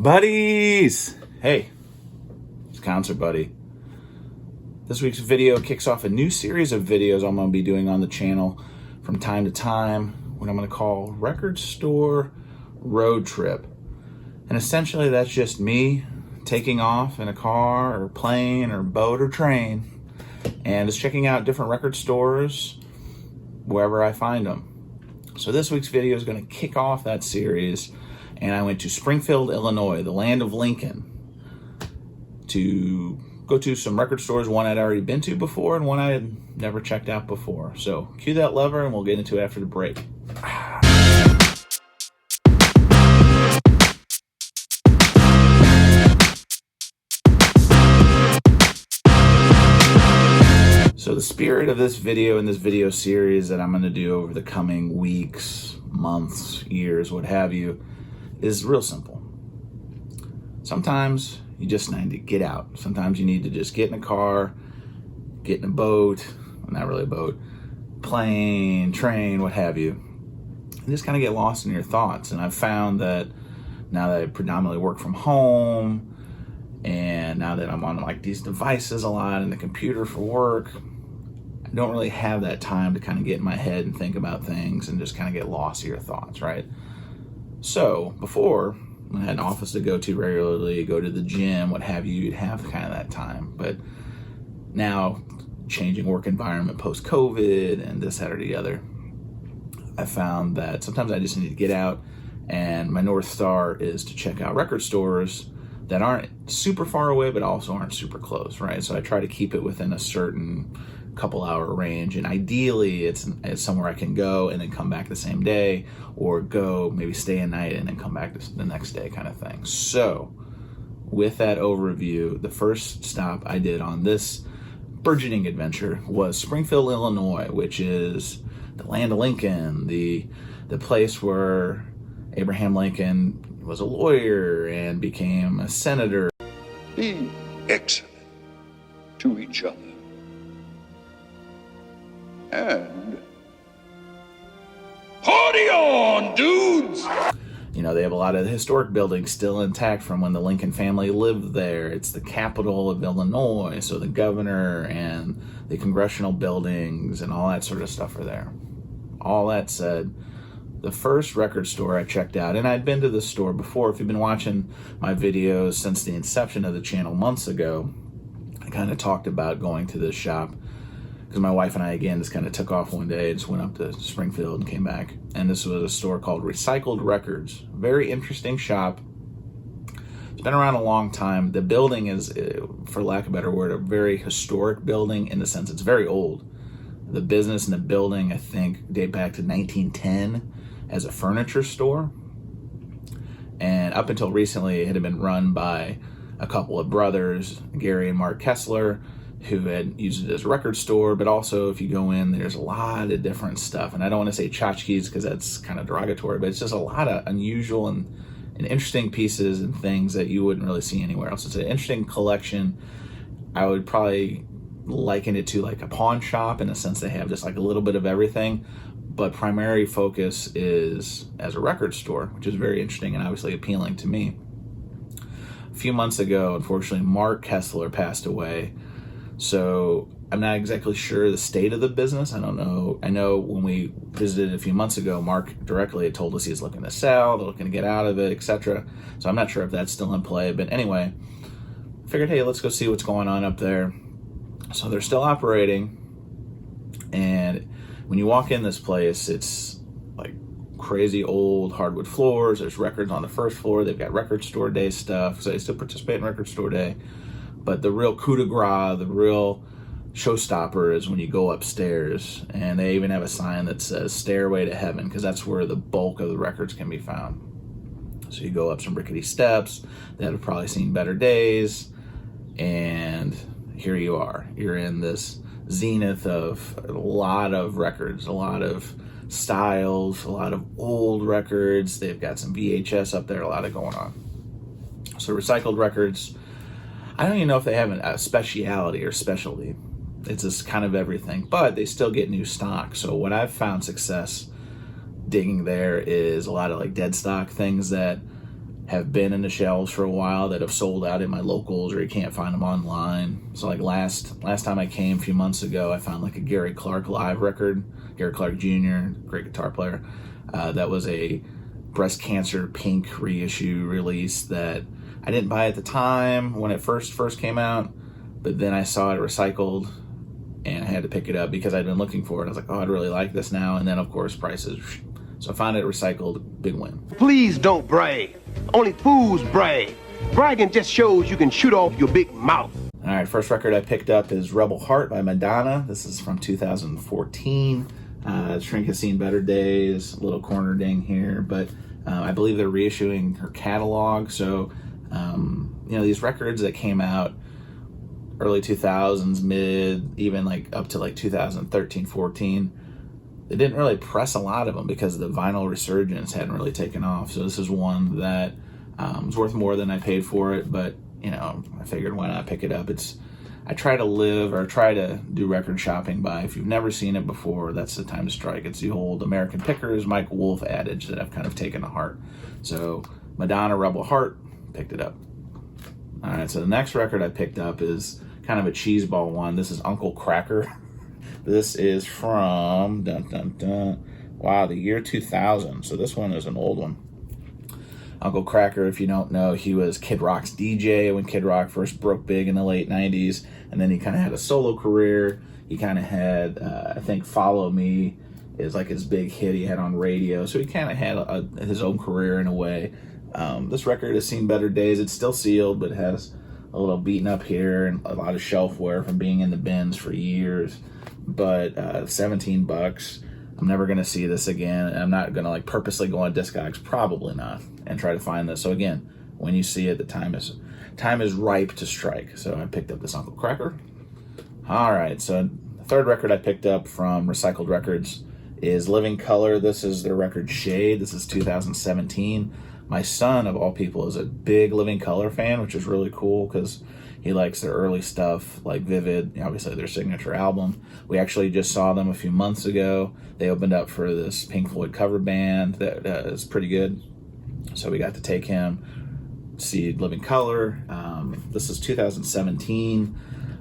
Buddies! Hey, it's Concert Buddy. This week's video kicks off a new series of videos I'm going to be doing on the channel from time to time, what I'm going to call Record Store Road Trip. And essentially that's just me taking off in a car or plane or boat or train and just checking out different record stores wherever I find them. So this week's video is going to kick off that series, and I went to Springfield, Illinois, the land of Lincoln, to go to some record stores, one I'd already been to before and one I had never checked out before. So cue that lever and we'll get into it after the break. So the spirit of this video and this video series that I'm going to do over the coming weeks, months, years, what have you, is real simple. Sometimes you just need to get out. Sometimes you need to just get in a car, get in a boat, not really a boat, plane, train, what have you, and just kind of get lost in your thoughts. And I've found that now that I predominantly work from home, and now that I'm on like these devices a lot and the computer for work, I don't really have that time to kind of get in my head and think about things and just kind of get lost in your thoughts, right? So before, when I had an office to go to regularly, go to the gym, what have you, you'd have kind of that time. But now, changing work environment post-COVID and this, that, or the other, I found that sometimes I just need to get out, and my North Star is to check out record stores that aren't super far away but also aren't super close, right? So I try to keep it within a certain couple-hour range, and ideally it's somewhere I can go and then come back the same day, or go maybe stay a night and then come back the next day kind of thing. So with that overview, the first stop I did on this burgeoning adventure was Springfield, Illinois, which is the land of Lincoln, the place where Abraham Lincoln was a lawyer and became a senator. Be excellent to each other. And party on, dudes! You know, they have a lot of the historic buildings still intact from when the Lincoln family lived there. It's the capital of Illinois, so the governor and the congressional buildings and all that sort of stuff are there. All that said, the first record store I checked out, and I'd been to this store before. If you've been watching my videos since the inception of the channel months ago, I kind of talked about going to this shop because my wife and I, again, just kind of took off one day, just went up to Springfield and came back. And this was a store called Recycled Records. Very interesting shop. It's been around a long time. The building is, for lack of a better word, a very historic building in the sense it's very old. The business and the building, I think, date back to 1910 as a furniture store. And up until recently, it had been run by a couple of brothers, Gary and Mark Kessler, who had used it as a record store. But also, if you go in, there's a lot of different stuff. And I don't want to say tchotchkes because that's kind of derogatory, but it's just a lot of unusual and interesting pieces and things that you wouldn't really see anywhere else. It's an interesting collection. I would probably liken it to like a pawn shop in the sense they have just like a little bit of everything, but primary focus is as a record store, which is very interesting and obviously appealing to me. A few months ago, unfortunately, Mark Kessler passed away. So I'm not exactly sure the state of the business. I don't know. I know when we visited a few months ago, Mark directly had told us he's looking to sell, they're looking to get out of it, etc. So I'm not sure if that's still in play. But anyway, figured, hey, let's go see what's going on up there. So they're still operating. And when you walk in this place, it's like crazy old hardwood floors. There's records on the first floor. They've got record store day stuff. So they still participate in record store day. But the real coup de grace, the real showstopper is when you go upstairs. And they even have a sign that says Stairway to Heaven, because that's where the bulk of the records can be found. So you go up some rickety steps that have probably seen better days. And here you are. You're in this zenith of a lot of records, a lot of styles, a lot of old records. They've got some VHS up there, a lot of going on. So Recycled Records, I don't even know if they have a speciality or specialty. It's just kind of everything, but they still get new stock. So what I've found success digging there is a lot of like dead stock things that have been in the shelves for a while that have sold out in my locals, or you can't find them online. So like last time I came a few months ago, I found like a Gary Clark live record. Gary Clark Jr., great guitar player. That was a breast cancer pink reissue release that I didn't buy at the time when it first came out, but then I saw it recycled and I had to pick it up because I'd been looking for it. I was like, oh, I'd really like this now. And then of course prices. So I found it recycled, big win. Please don't brag. Only fools brag. Bragging just shows you can shoot off your big mouth. All right, first record I picked up is Rebel Heart by Madonna. This is from 2014. Shrink has seen better days, a little corner ding here, but I believe they're reissuing her catalog. So, these records that came out early 2000s, mid, even like up to like 2013, 14, they didn't really press a lot of them because the vinyl resurgence hadn't really taken off. So this is one that was worth more than I paid for it, but I figured why not pick it up. I try to do record shopping by, if you've never seen it before, that's the time to strike. It's the old American Pickers, Mike Wolf adage that I've kind of taken to heart. So Madonna, Rebel Heart, picked it up. All right, so the next record I picked up is kind of a cheeseball one. This is Uncle Kracker. This is from, the year 2000. So this one is an old one. Uncle Kracker, if you don't know, he was Kid Rock's DJ when Kid Rock first broke big in the late 90s. And then he kind of had a solo career. He kind of had, I think, Follow Me is like his big hit he had on radio. So he kind of had his own career in a way. This record has seen better days. It's still sealed, but it has a little beaten up here and a lot of shelf wear from being in the bins for years. But $17. I'm never going to see this again. I'm not going to like purposely go on Discogs, probably not, and try to find this. So again, when you see it, the time is ripe to strike. So I picked up this Uncle Kracker. All right, so the third record I picked up from Recycled Records is Living Color. This is their record Shade. This is 2017. My son, of all people, is a big Living Color fan, which is really cool because he likes their early stuff, like Vivid, obviously their signature album. We actually just saw them a few months ago. They opened up for this Pink Floyd cover band that is pretty good. So we got to take him, see Living Color. This is 2017.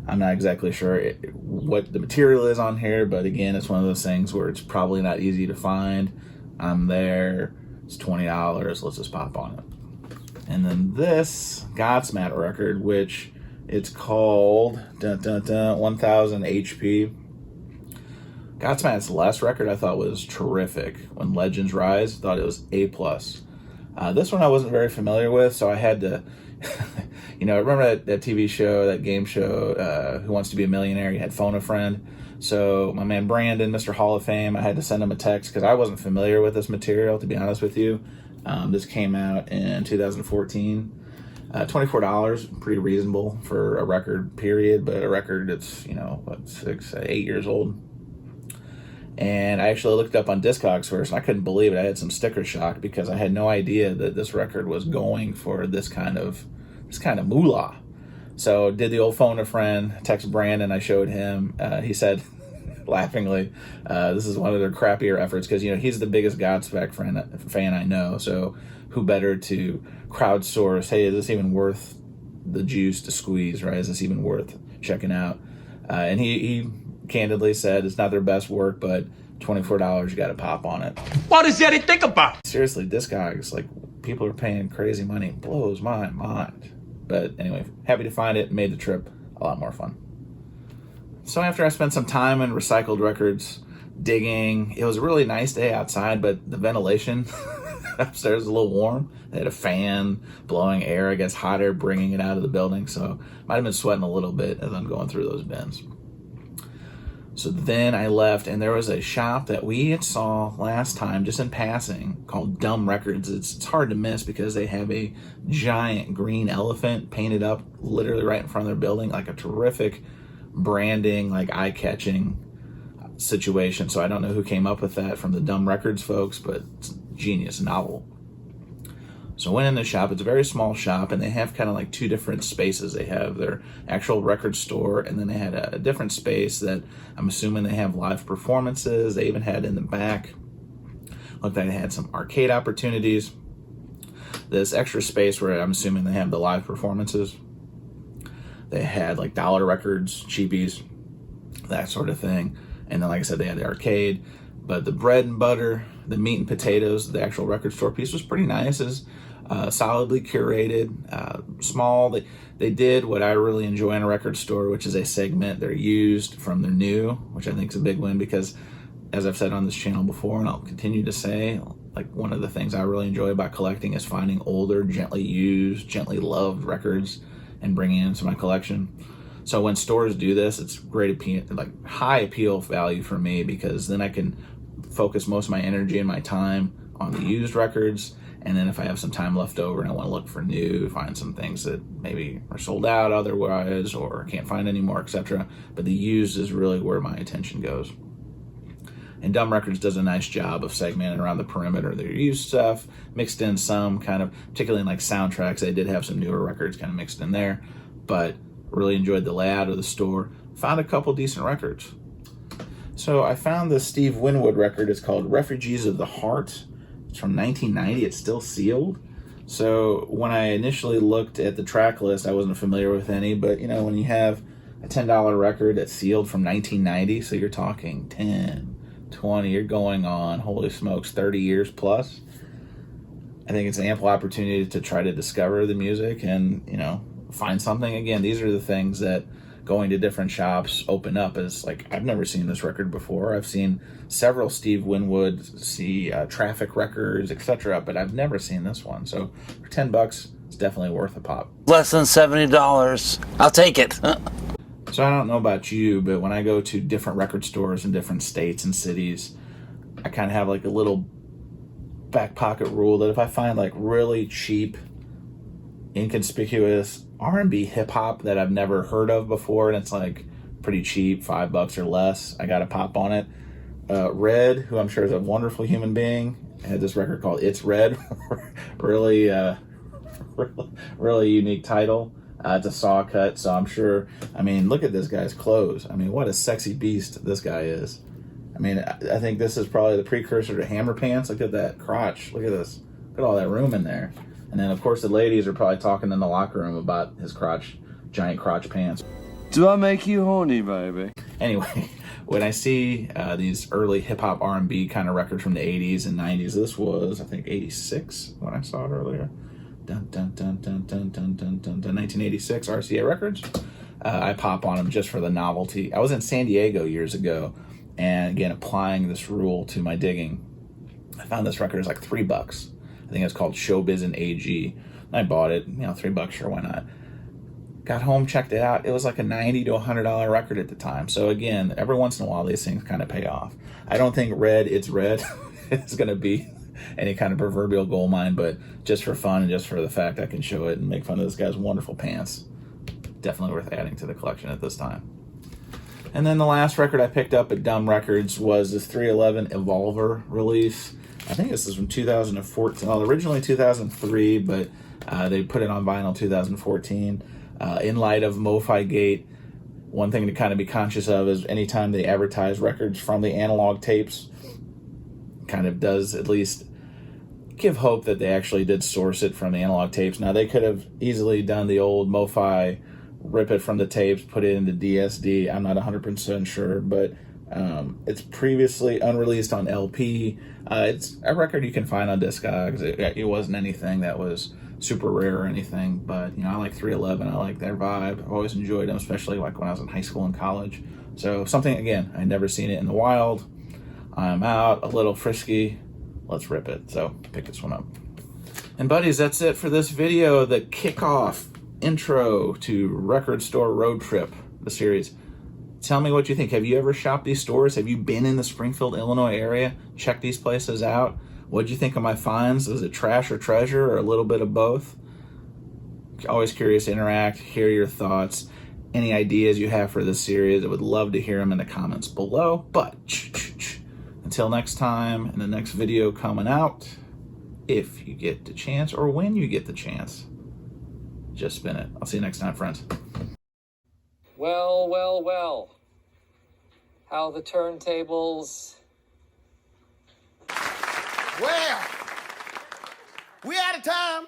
I'm not exactly sure what the material is on here, but again, it's one of those things where it's probably not easy to find. I'm there. It's $20. Let's just pop on it. And then this Godsmack record, which it's called 1000 HP. Godsmack's last record I thought was terrific. When Legends Rise, I thought it was A+. This one I wasn't very familiar with, so I had to, remember that TV show, that game show, Who Wants to Be a Millionaire? You had Phone a Friend. So my man Brandon, Mr. Hall of Fame, I had to send him a text because I wasn't familiar with this material, to be honest with you. This came out in 2014. $24, pretty reasonable for a record period, but a record that's, 8 years old. And I actually looked up on Discogs first, and I couldn't believe it. I had some sticker shock because I had no idea that this record was going for this kind of moolah. So did the old phone a friend, text Brandon, I showed him. He said, laughingly, this is one of their crappier efforts because, he's the biggest Godsmack fan I know. So who better to crowdsource, hey, is this even worth the juice to squeeze, right? Is this even worth checking out? And he candidly said it's not their best work, but $24, you got to pop on it. What is there to think about? Seriously, Discogs, like, people are paying crazy money. It blows my mind. But anyway, happy to find it. Made the trip a lot more fun. So after I spent some time in Recycled Records digging, it was a really nice day outside, but the ventilation upstairs was a little warm. They had a fan blowing air, I guess hot air, bringing it out of the building. So might have been sweating a little bit as I'm going through those bins. So then I left, and there was a shop that we had saw last time, just in passing, called Dumb Records. It's hard to miss because they have a giant green elephant painted up literally right in front of their building, like a terrific branding, like eye-catching situation. So I don't know who came up with that from the Dumb Records folks, but it's genius, novel. So I went in the shop. It's a very small shop, and they have kind of like two different spaces. They have their actual record store, and then they had a different space that I'm assuming they have live performances. They even had in the back, looked like they had some arcade opportunities. this extra space where I'm assuming they have the live performances. They had like dollar records, cheapies, that sort of thing. And then, like I said, they had the arcade. But the bread and butter, the meat and potatoes, the actual record store piece was pretty nice. It's solidly curated, small. They did what I really enjoy in a record store, which is a segment they're used from their new, which I think is a big win because, as I've said on this channel before, and I'll continue to say, like one of the things I really enjoy about collecting is finding older, gently used, gently loved records and bringing it into my collection. So when stores do this, it's great appeal, like high appeal value for me, because then I can focus most of my energy and my time on the used records. And then if I have some time left over and I want to look for new, find some things that maybe are sold out otherwise or can't find anymore, etc. But the used is really where my attention goes. And Dumb Records does a nice job of segmenting around the perimeter of their used stuff, mixed in some kind of, particularly in like soundtracks, they did have some newer records kind of mixed in there, but really enjoyed the layout of the store. Found a couple decent records. So I found this Steve Winwood record. It's called Refugees of the Heart. It's from 1990. It's still sealed. So when I initially looked at the track list, I wasn't familiar with any, but you know, when you have a $10 record that's sealed from 1990, so you're talking 10, 20, you're going on, holy smokes, 30 years plus. I think it's an ample opportunity to try to discover the music and, you know, find something. Again, these are the things that going to different shops open up as, like, I've never seen this record before. I've seen several Steve Winwood, Traffic records, etc., but I've never seen this one. So for $10, it's definitely worth a pop. Less than $70. I'll take it. So I don't know about you, but when I go to different record stores in different states and cities, I kind of have like a little back pocket rule that if I find like really cheap, inconspicuous R&B hip hop that I've never heard of before, and it's like pretty cheap, $5 or less, I got to pop on it. Red, who I'm sure is a wonderful human being, had this record called It's Red. really unique title. It's a saw cut, so I'm sure, I mean, look at this guy's clothes. I mean, what a sexy beast this guy is. I mean, I think this is probably the precursor to Hammer Pants. Look at that crotch. Look at this. Look at all that room in there. And then, of course, the ladies are probably talking in the locker room about his crotch, giant crotch pants. Do I make you horny, baby? Anyway, when I see these early hip-hop R&B kind of records from the 80s and 90s, this was, I think, 86 when I saw it earlier. Dun, dun, dun, dun, dun, dun, dun, dun, dun, 1986 RCA Records. I pop on them just for the novelty. I was in San Diego years ago, and again, applying this rule to my digging, I found this record is like $3. I think it's called Showbiz and AG. I bought it, you know, $3, sure, why not? Got home, checked it out. It was like a $90 to $100 record at the time. So again, every once in a while, these things kind of pay off. I don't think It's Red is going to be any kind of proverbial gold mine, but just for fun and just for the fact I can show it and make fun of this guy's wonderful pants, definitely worth adding to the collection at this time. And then the last record I picked up at Dumb Records was this 311 Evolver release. I think this is from 2014, well, originally 2003, but they put it on vinyl 2014. In light of MoFi Gate, one thing to kind of be conscious of is anytime they advertise records from the analog tapes, kind of does at least give hope that they actually did source it from the analog tapes. Now, they could have easily done the old MoFi, rip it from the tapes, put it into DSD. I'm not 100% sure, but it's previously unreleased on LP. It's a record you can find on Discogs. It wasn't anything that was super rare or anything, but you know, I like 311. I like their vibe. I've always enjoyed them, especially like when I was in high school and college. So something, again, I'd never seen it in the wild. I'm out, a little frisky. Let's rip it. So pick this one up. And buddies, that's it for this video. The kickoff intro to Record Store Road Trip, the series. Tell me what you think. Have you ever shopped these stores? Have you been in the Springfield, Illinois area? Check these places out. What'd you think of my finds? Was it trash or treasure or a little bit of both? Always curious to interact, hear your thoughts. Any ideas you have for this series, I would love to hear them in the comments below. But until next time, in the next video coming out, if you get the chance or when you get the chance, just spin it. I'll see you next time, friends. Well, well, well. How the turntables... Well, we out of time.